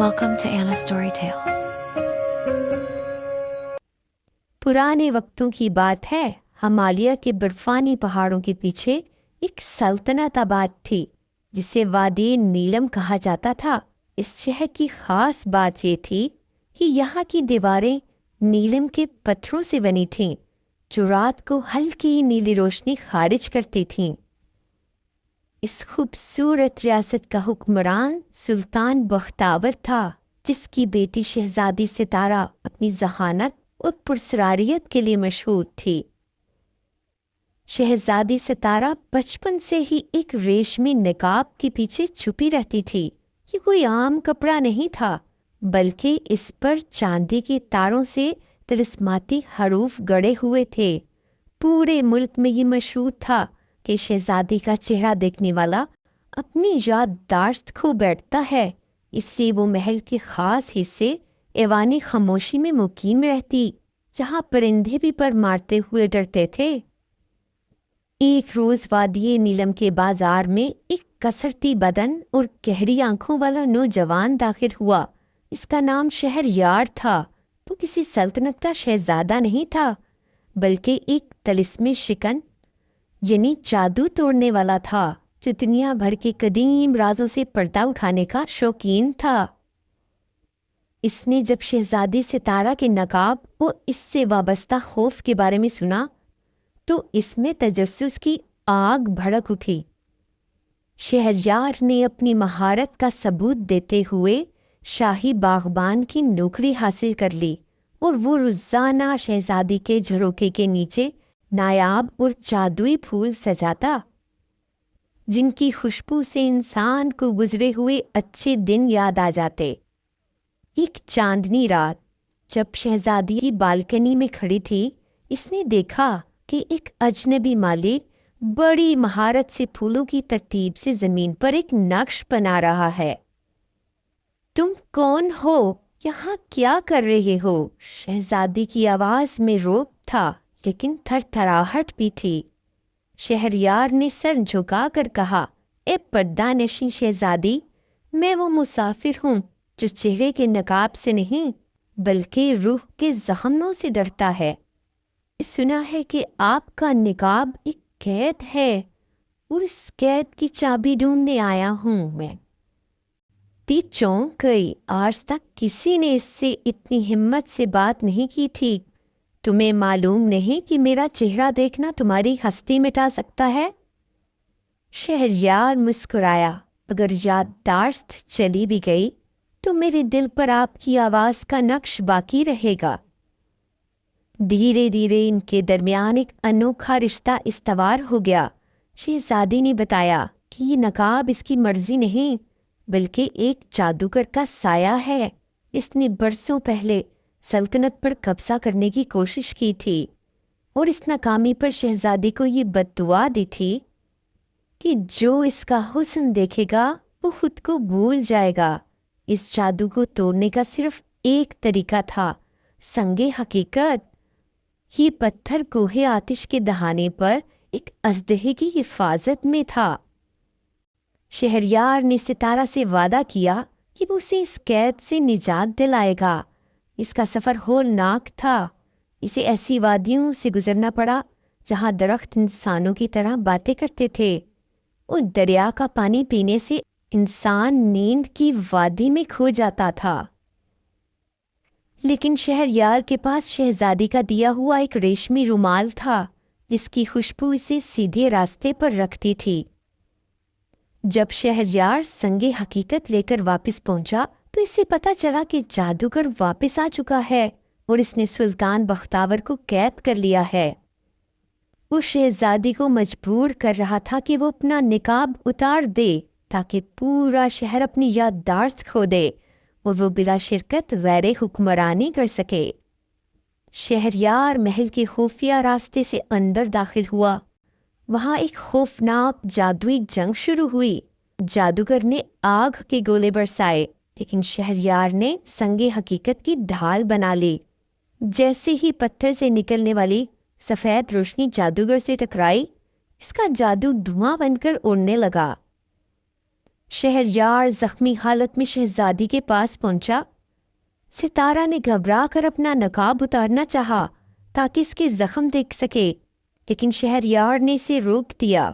Welcome to Anna Story Tales. पुराने वक्तों की बात है। हिमालय के बर्फानी पहाड़ों के पीछे एक सल्तनत आबाद थी जिसे वादी नीलम कहा जाता था। इस शहर की खास बात ये थी कि यहाँ की दीवारें नीलम के पत्थरों से बनी थीं, जो रात को हल्की नीली रोशनी खारिज करती थीं। इस खूबसूरत रियासत का हुक्मरान सुल्तान बख्तावर था, जिसकी बेटी शहजादी सितारा अपनी जहानत और पुरसरारियत के लिए मशहूर थी। शहजादी सितारा बचपन से ही एक रेशमी निकाब के पीछे छुपी रहती थी। ये कोई आम कपड़ा नहीं था, बल्कि इस पर चांदी के तारों से तिलिस्माती हरूफ गड़े हुए थे। पूरे मुल्क में ये मशहूर था कि शहजादी का चेहरा देखने वाला अपनी याददाश्त खो बैठता है, इसलिए वो महल के खास हिस्से ऐवानी खामोशी में मुकीम रहती, जहाँ परिंदे भी पर मारते हुए डरते थे। एक रोज वादिये नीलम के बाजार में एक कसरती बदन और गहरी आंखों वाला नौजवान दाखिल हुआ। इसका नाम शहरयार था। वो किसी सल्तनत का शहजादा नहीं था, बल्कि एक तलिस्मे शिकन यानी जादू तोड़ने वाला था, जो दुनिया भर के कदीम राजों से पर्दा उठाने का शौकीन था। इसने जब शहजादी सितारा के नकाब और इससे वाबस्ता खौफ के बारे में सुना तो इसमें तजस्सुस की आग भड़क उठी। शहरयार ने अपनी महारत का सबूत देते हुए शाही बागबान की नौकरी हासिल कर ली और वो रोज़ाना शहजादी के झरोखे के नीचे नायाब और जादुई फूल सजाता, जिनकी खुशबू से इंसान को गुजरे हुए अच्छे दिन याद आ जाते। एक चांदनी रात जब शहजादी की बालकनी में खड़ी थी, इसने देखा कि एक अजनबी मालिक बड़ी महारत से फूलों की तरतीब से जमीन पर एक नक्श बना रहा है। तुम कौन हो? यहाँ क्या कर रहे हो? शहजादी की आवाज में रोब था, लेकिन थरथराहट भी थी। शहरयार ने सर झुकाकर कहा, ए पर्दा नशीं शहजादी, मैं वो मुसाफिर हूँ जो चेहरे के नकाब से नहीं बल्कि रूह के जख्मों से डरता है। सुना है कि आपका निकाब एक कैद है और इस कैद की चाबी ढूंढने आया हूँ मैं। ती चौंक गई। आज तक किसी ने इससे इतनी हिम्मत से बात नहीं की थी। तुम्हें मालूम नहीं कि मेरा चेहरा देखना तुम्हारी हस्ती मिटा सकता है? शहरयार मुस्कुराया। अगर याददाश्त चली भी गई तो मेरे दिल पर आपकी आवाज़ का नक्श बाकी रहेगा। धीरे धीरे इनके दरमियान एक अनोखा रिश्ता इस्तवार हो गया। शहजादी ने बताया कि ये नकाब इसकी मर्जी नहीं, बल्कि एक जादूगर का साया है। इसने बरसों पहले सल्तनत पर कब्जा करने की कोशिश की थी और इस नाकामी पर शहजादी को ये बद्दुआ दी थी कि जो इसका हुस्न देखेगा वो खुद को भूल जाएगा। इस जादू को तोड़ने का सिर्फ एक तरीका था, संगे हकीकत। ये पत्थर कोहे आतिश के दहाने पर एक अजदहे की हिफाजत में था। शहरयार ने सितारा से वादा किया कि वो उसे इस कैद से निजात दिलाएगा। इसका सफ़र होलनाक था। इसे ऐसी वादियों से गुजरना पड़ा जहाँ दरख्त इंसानों की तरह बातें करते थे और दरिया का पानी पीने से इंसान नींद की वादी में खो जाता था। लेकिन शहरयार के पास शहजादी का दिया हुआ एक रेशमी रुमाल था, जिसकी खुशबू इसे सीधे रास्ते पर रखती थी। जब शहरयार संगे हकीकत लेकर वापस पहुंचा तो इसे पता चला कि जादूगर वापस आ चुका है और इसने सुल्तान बख्तावर को कैद कर लिया है। वो शहजादी को मजबूर कर रहा था कि वो अपना निकाब उतार दे ताकि पूरा शहर अपनी याददाश्त खो दे और वो बिला शिरकत गैर हुक्मरानी कर सके। शहरयार महल के खुफिया रास्ते से अंदर दाखिल हुआ। वहाँ एक खौफनाक जादुई जंग शुरू हुई। जादूगर ने आग के गोले बरसाए, लेकिन शहरयार ने संगे हकीकत की ढाल बना ली। जैसे ही पत्थर से निकलने वाली सफ़ेद रोशनी जादूगर से टकराई, इसका जादू धुआं बनकर उड़ने लगा। شہریار زخمی حالت میں شہزادی کے پاس پہنچا۔ ستارہ نے گھبرا کر اپنا نقاب اتارنا چاہا تاکہ اس کے زخم دیکھ سکے، لیکن شہریار نے اسے روک دیا۔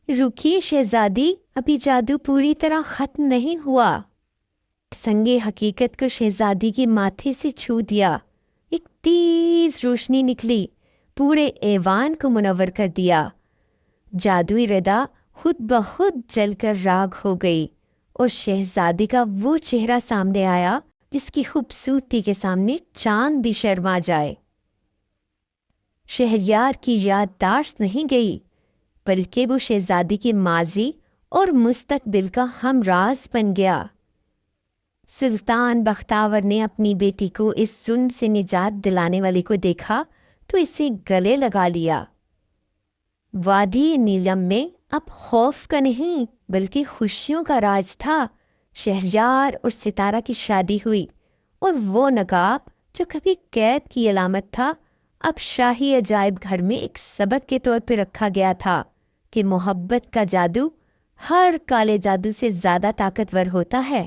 رکیے شہزادی، ابھی جادو پوری طرح ختم نہیں ہوا۔ سنگ حقیقت کو شہزادی کے ماتھے سے چھو دیا۔ ایک تیز روشنی نکلی، پورے ایوان کو منور کر دیا۔ جادوئی ردا خود بخود جل کر راکھ ہو گئی اور شہزادی کا وہ چہرہ سامنے آیا جس کی خوبصورتی کے سامنے چاند بھی شرما جائے۔ شہریار کی یادداشت نہیں گئی، بلکہ وہ شہزادی کے ماضی اور مستقبل کا ہمراز بن گیا۔ سلطان بختیور نے اپنی بیٹی کو اس ظلم سے نجات دلانے والے کو دیکھا تو اسے گلے لگا لیا۔ وادی نیلم میں اب خوف کا نہیں بلکہ خوشیوں کا راج تھا۔ شہریار اور ستارہ کی شادی ہوئی اور وہ نقاب جو کبھی قید کی علامت تھا اب شاہی عجائب گھر میں ایک سبق کے طور پہ رکھا گیا تھا کہ محبت کا جادو ہر کالے جادو سے زیادہ طاقتور ہوتا ہے۔